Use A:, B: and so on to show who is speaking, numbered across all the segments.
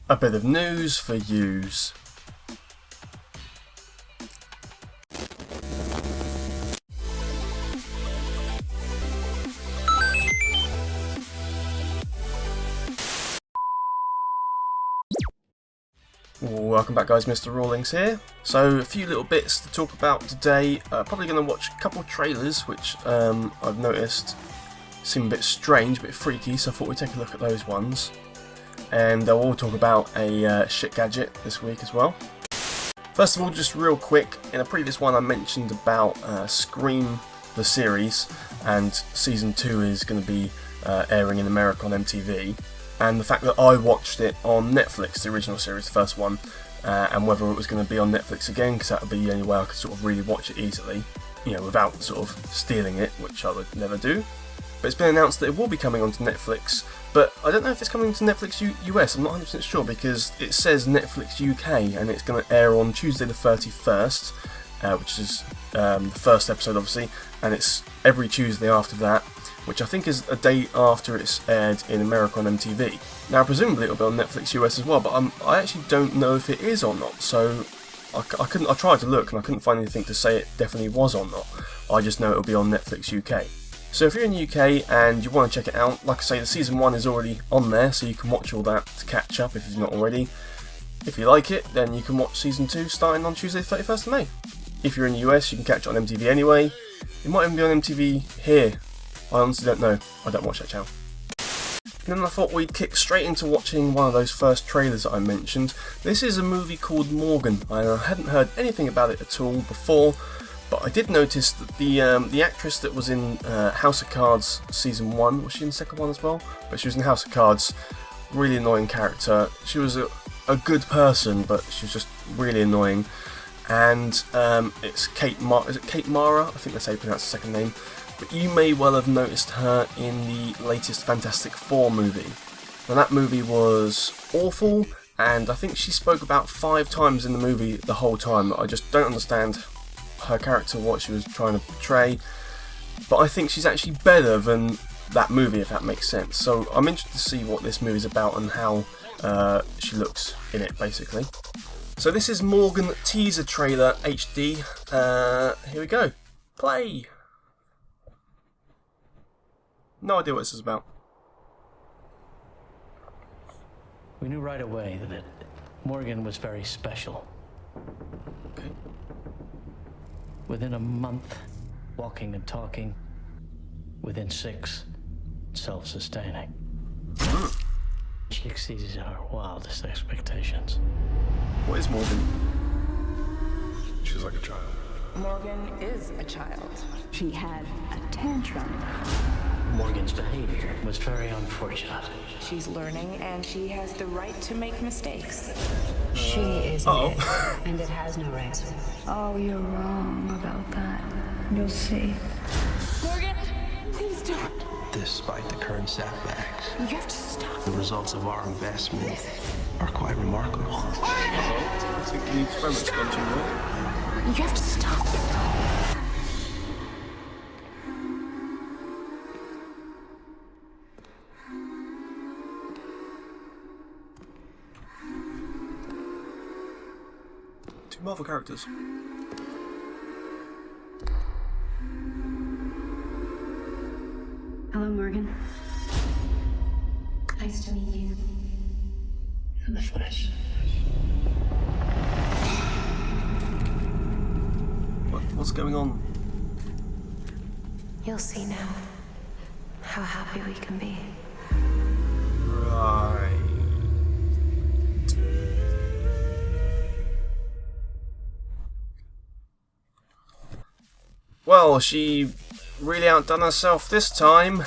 A: A bit of news for yous. Welcome back guys, Mr. Rawlings here. So a few little bits to talk about today. Probably going to watch a couple of trailers which I've noticed seem a bit strange, a bit freaky, so I thought we'd take a look at those ones. And we'll talk about a shit gadget this week as well. First of all, just real quick, in a previous one I mentioned about Scream the series, and Season 2 is going to be airing in America on MTV. And the fact that I watched it on Netflix, the original series, the first one, and whether it was going to be on Netflix again, because that would be the only way I could sort of really watch it easily, you know, without sort of stealing it, which I would never do. But it's been announced that it will be coming onto Netflix, but I don't know if it's coming to Netflix US, I'm not 100% sure, because it says Netflix UK, and it's going to air on Tuesday the 31st, which is the first episode obviously, and it's every Tuesday after that, which I think is a day after it's aired in America on MTV. Now presumably it'll be on Netflix US as well, but I actually don't know if it is or not, so I tried to look and I couldn't find anything to say it definitely was or not. I just know it'll be on Netflix UK. So if you're in the UK and you want to check it out, like I say, the Season 1 is already on there, so you can watch all that to catch up if you've not already. If you like it, then you can watch Season 2 starting on Tuesday 31st of May. If you're in the US, you can catch it on MTV anyway. It might even be on MTV here. I honestly don't know, I don't watch that channel. And then I thought we'd kick straight into watching one of those first trailers that I mentioned. This is a movie called Morgan, and I hadn't heard anything about it at all before, but I did notice that the actress that was in House of Cards Season 1, was she in the second one as well? But she was in House of Cards, really annoying character. She was a good person, but she was just really annoying. And it's Kate Mara, is it Kate Mara? I think that's how you pronounce the second name. But you may well have noticed her in the latest Fantastic Four movie. Now that movie was awful, and I think she spoke about 5 times in the movie the whole time. I just don't understand her character, what she was trying to portray. But I think she's actually better than that movie, if that makes sense. So I'm interested to see what this movie's about and how she looks in it, basically. So this is Morgan teaser trailer HD. Here we go. Play! No idea what this is about.
B: We knew right away that Morgan was very special.
A: Okay.
B: Within a month, walking and talking. Within 6, self-sustaining. She exceeded our wildest expectations.
A: What is Morgan?
C: She's like a child.
D: Morgan is a child.
E: She had a tantrum.
B: Morgan's behavior was very unfortunate.
D: She's learning and she has the right to make mistakes.
E: She is
A: Uh-oh.
E: it, and it has no rights. Oh, you're wrong about that. You'll see.
D: Morgan, please don't.
F: Despite the current setbacks,
D: You have to stop.
F: the results of our investment are quite remarkable.
A: I think the experiment's gone too well.
D: You have to stop.
A: Two Marvel characters.
E: Hello, Morgan. Nice to meet you.
F: In the flesh.
A: What's going on?
E: You'll see now how happy we can be.
A: Right. Well, she really outdone herself this time.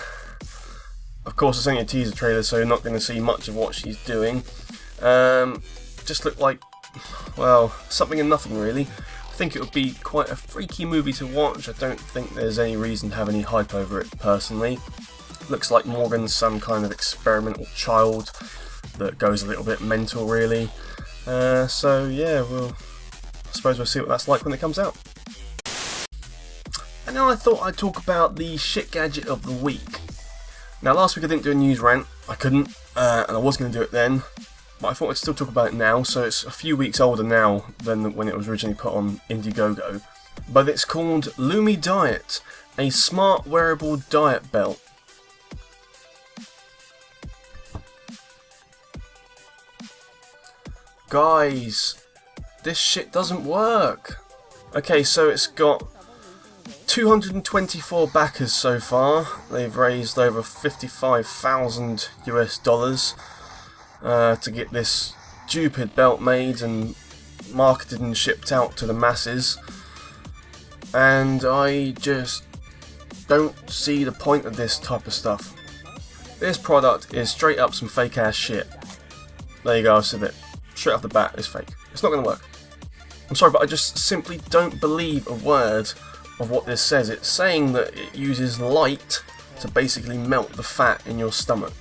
A: Of course, it's only a teaser trailer, so you're not going to see much of what she's doing. Just looked like, well, something and nothing really. I think it would be quite a freaky movie to watch. I don't think there's any reason to have any hype over it personally. Looks like Morgan's some kind of experimental child that goes a little bit mental really. So yeah, I suppose we'll see what that's like when it comes out. And now I thought I'd talk about the shit gadget of the week. Now last week I didn't do a news rant, I couldn't, and I was going to do it then, but I thought I'd still talk about it now. So it's a few weeks older now than when it was originally put on Indiegogo. But it's called LumiDiet, a smart wearable diet belt. Guys, this shit doesn't work. Okay, so it's got 224 backers so far. They've raised over 55,000 US dollars to get this stupid belt made and marketed and shipped out to the masses. And I just don't see the point of this type of stuff. This product is straight up some fake ass shit. There you go, I said it. Straight off the bat, it's fake. It's not going to work. I'm sorry, but I just simply don't believe a word of what this says. It's saying that it uses light to basically melt the fat in your stomach.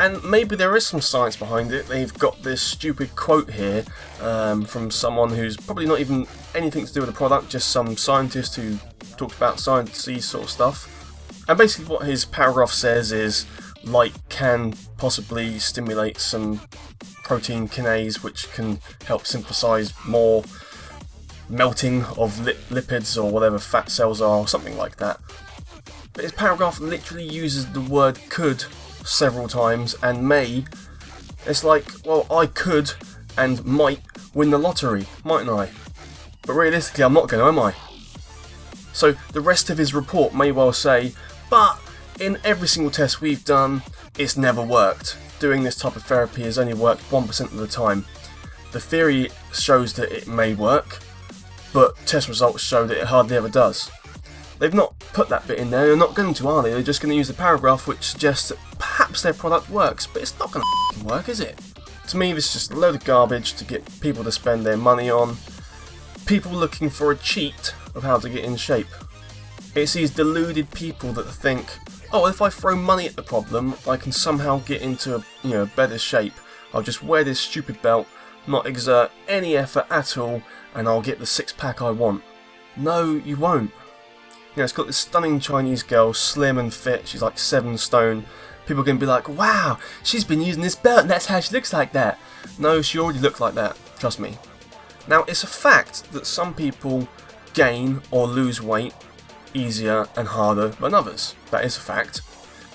A: And maybe there is some science behind it. They've got this stupid quote here from someone who's probably not even anything to do with the product, just some scientist who talks about sciencey sort of stuff. And basically what his paragraph says is light can possibly stimulate some protein kinase, which can help synthesize more melting of lipids or whatever fat cells are, or something like that. But his paragraph literally uses the word could several times, and may. It's like, well, I could and might win the lottery, mightn't I? But realistically, I'm not going to, am I? So the rest of his report may well say, but in every single test we've done, it's never worked. Doing this type of therapy has only worked 1% of the time. The theory shows that it may work, but test results show that it hardly ever does. They've not put that bit in there, they're not going to, are they? They're just going to use the paragraph which suggests that perhaps their product works, but it's not going to work, is it? To me, this is just a load of garbage to get people to spend their money on. People looking for a cheat of how to get in shape. It's these deluded people that think, oh, if I throw money at the problem, I can somehow get into a better shape. I'll just wear this stupid belt, not exert any effort at all, and I'll get the six-pack I want. No, you won't. It's got this stunning Chinese girl, slim and fit, she's like 7 stone. People are going to be like, wow, she's been using this belt and that's how she looks like that. No, she already looked like that, trust me. Now, it's a fact that some people gain or lose weight easier and harder than others. That is a fact.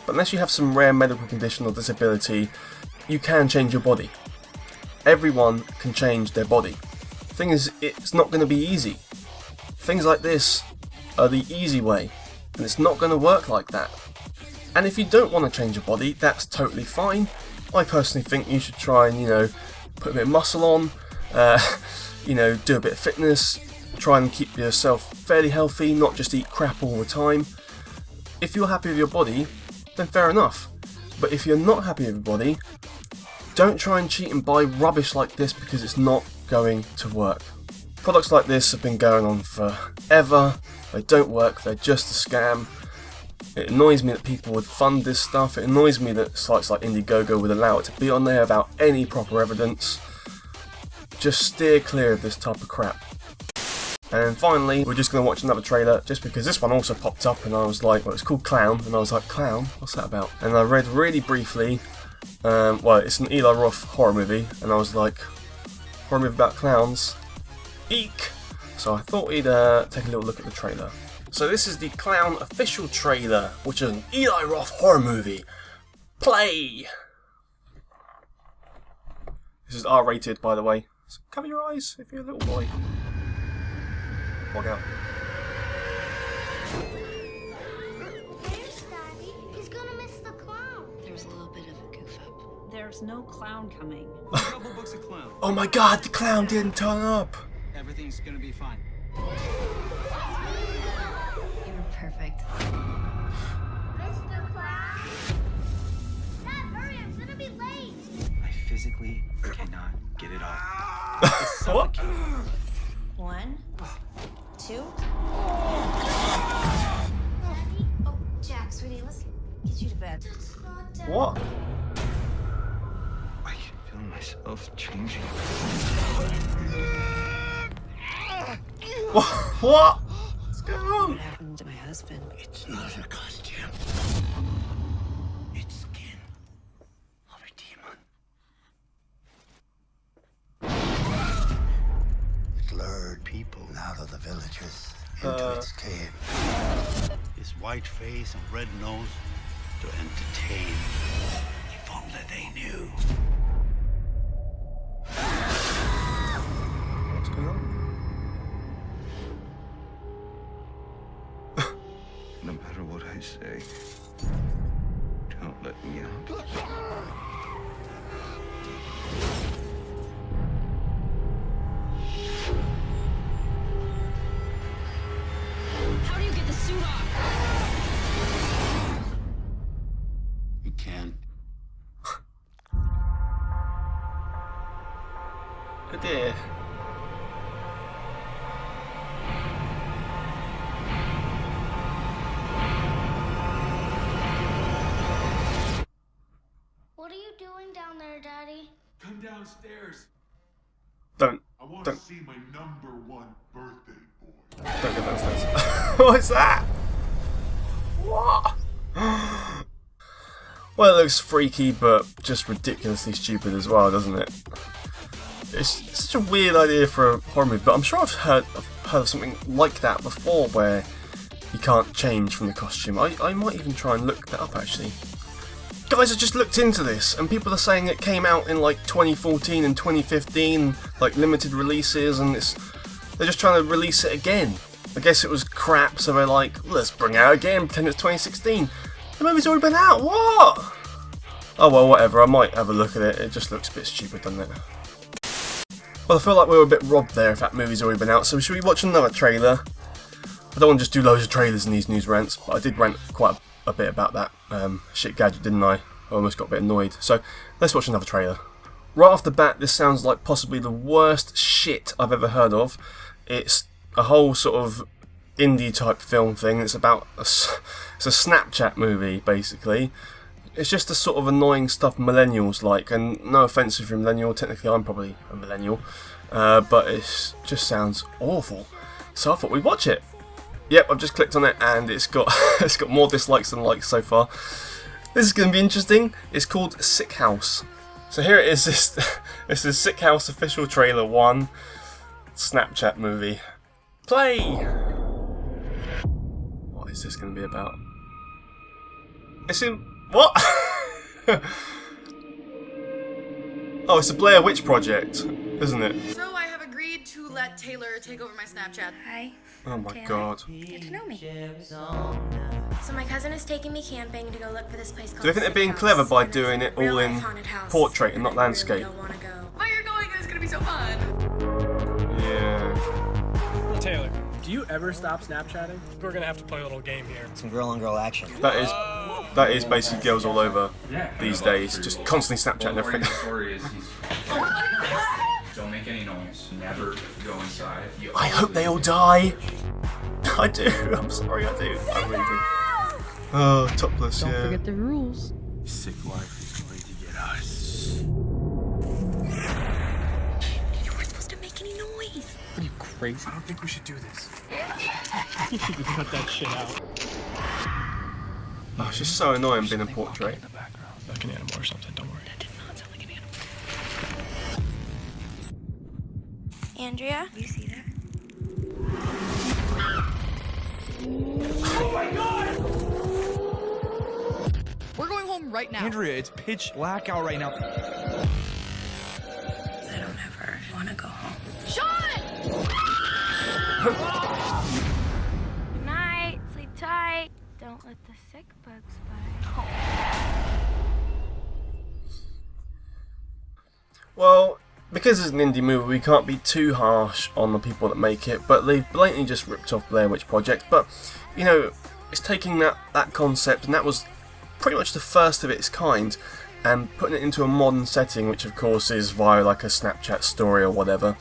A: But unless you have some rare medical condition or disability, you can change your body. Everyone can change their body. The thing is, it's not going to be easy. Things like this are the easy way, and it's not going to work like that. And if you don't want to change your body, that's totally fine. I personally think you should try and, put a bit of muscle on, do a bit of fitness, try and keep yourself fairly healthy, not just eat crap all the time. If you're happy with your body, then fair enough. But if you're not happy with your body, don't try and cheat and buy rubbish like this because it's not going to work. Products like this have been going on forever. They don't work, they're just a scam. It annoys me that people would fund this stuff. It annoys me that sites like Indiegogo would allow it to be on there without any proper evidence. Just steer clear of this type of crap. And finally, we're just going to watch another trailer, just because this one also popped up and I was like, well, it's called Clown, and I was like, Clown? What's that about? And I read really briefly, it's an Eli Roth horror movie, and I was like, horror movie about clowns? Eek! So I thought we'd take a little look at the trailer. So this is the Clown official trailer, which is an Eli Roth horror movie. Play! This is R-rated, by the way. So cover your eyes if you're a little boy. Walk out.
G: There's Daddy. He's gonna miss the clown.
H: There's a little bit of a goof up.
I: There's no clown coming.
C: A couple books of clown.
A: Oh my god, the clown didn't turn up!
J: Everything's gonna be fine.
H: You're perfect.
G: Mr. Clown? Dad, hurry, I'm gonna be late.
F: I physically cannot get it off.
A: What?
H: 1, 2.
G: Daddy? Oh, Jack, sweetie, let's
H: Get you to bed.
G: not Dad.
A: What?
F: I can feel myself changing.
A: What? What's going on?
H: What happened to my husband?
F: It's not a costume. It's skin of a demon. people now that the village is into its cave.
I: His white face and red nose to entertain. If only they knew.
A: What's going on?
F: No matter what I say, don't let me out.
H: How do you get the suit off?
I: You can't.
A: Oh dear.
G: What are you doing down there, Daddy?
C: Come downstairs.
A: Don't
C: I want to
A: Don't.
C: see my #1 birthday boy.
A: go downstairs. What's that? What? Well, it looks freaky, but just ridiculously stupid as well, doesn't it? It's such a weird idea for a horror movie, but I'm sure I've heard of something like that before, where you can't change from the costume. I might even try and look that up, actually. Guys, I just looked into this, and people are saying it came out in like 2014 and 2015, like limited releases, and they're just trying to release it again. I guess it was crap, so they're like, let's bring it out again, pretend it's 2016. The movie's already been out, what? Oh well, whatever, I might have a look at it, it just looks a bit stupid, doesn't it? Well, I feel like we were a bit robbed there if that movie's already been out, so should we watch another trailer? I don't want to just do loads of trailers in these news rants, but I did rant quite a bit about that shit gadget, didn't I? I almost got a bit annoyed. So, let's watch another trailer. Right off the bat, this sounds like possibly the worst shit I've ever heard of. It's a whole sort of indie type film thing. It's about it's a Snapchat movie, basically. It's just the sort of annoying stuff millennials like, and no offence if you're a millennial, technically I'm probably a millennial, but it just sounds awful. So I thought we'd watch it. Yep, I've just clicked on it and it's got it's got more dislikes than likes so far. This is going to be interesting. It's called Sickhouse. So here it is. This is Sickhouse official trailer 1, Snapchat movie. Play. What is this going to be about? It's in what? Oh, it's a Blair Witch Project, isn't it?
J: So I have agreed to let Taylor take over my Snapchat.
D: Hi.
A: Oh my
D: Taylor.
A: god.
D: Get to know me. So my cousin is taking me camping to go look for this place called
A: Do you think they're being
D: Sickhouse,
A: clever by
D: and it's
A: doing
D: a
A: it all
D: real-life
A: in
D: haunted house,
A: portrait and not
D: I really
A: landscape?
D: don't wanna go.
J: Oh, you're going and it's gonna be so fun.
A: Yeah.
K: Taylor, do you ever stop Snapchatting? We're gonna have to play a little game here.
L: Some girl-on-girl action.
A: That is basically girls all over these days, just constantly Snapchatting everything.
M: Don't make any noise. Never go inside.
A: I hope they all die. I do. I'm sorry, I do. I really do. Oh, topless, yeah.
J: Don't forget the rules.
C: Sick life is going to get us.
D: You weren't supposed to make any noise.
K: Are you crazy?
C: I don't think we should do this.
K: You should cut that shit out.
A: Oh, it's just so annoying being a portrait.
K: In the background, like an animal or something. Don't worry.
D: That did not sound like an animal. Andrea, you see that?
J: Oh my god! We're going home right now.
N: Andrea, it's pitch black out right now.
D: I don't ever want to go home.
J: Sean!
G: Good night. Sleep tight. Don't let the sick bugs bite.
A: Well, because it's an indie movie, we can't be too harsh on the people that make it, but they've blatantly just ripped off Blair Witch Project. But, you know, it's taking that concept, and that was pretty much the first of its kind, and putting it into a modern setting, which of course is via like a Snapchat story or whatever.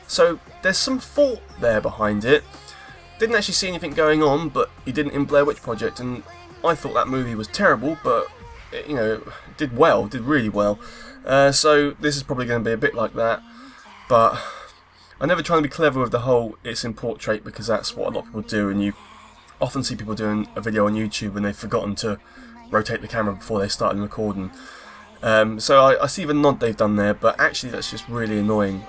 A: So there's some thought there behind it. Didn't actually see anything going on, but he didn't in Blair Witch Project, and I thought that movie was terrible, but it, you know, did really well. So this is probably going to be a bit like that, but I'm never trying to be clever with the whole it's in portrait, because that's what a lot of people do, and you often see people doing a video on YouTube and they've forgotten to rotate the camera before they start recording. So I see the nod they've done there, but actually that's just really annoying.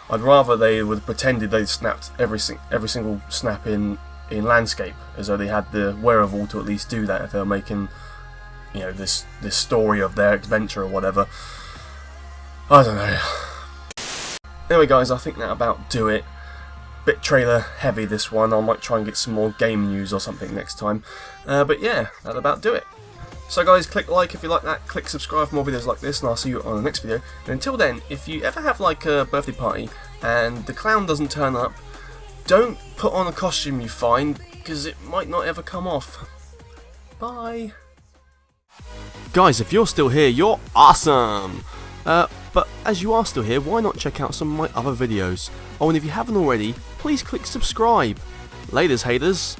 A: I'd rather they would have pretended they'd snapped every single snap in landscape, as though they had the wherewithal to at least do that if they were making, you know, this story of their adventure or whatever. I don't know. Anyway guys, I think that about do it. Bit trailer heavy this one. I might try and get some more game news or something next time. But yeah, that'll about do it. So guys, click like if you like that, click subscribe for more videos like this, and I'll see you on the next video. And until then, if you ever have like a birthday party and the clown doesn't turn up, don't put on a costume you find, because it might not ever come off. Bye. Guys, if you're still here, you're awesome! But as you are still here, why not check out some of my other videos? Oh, and if you haven't already, please click subscribe. Laters, haters.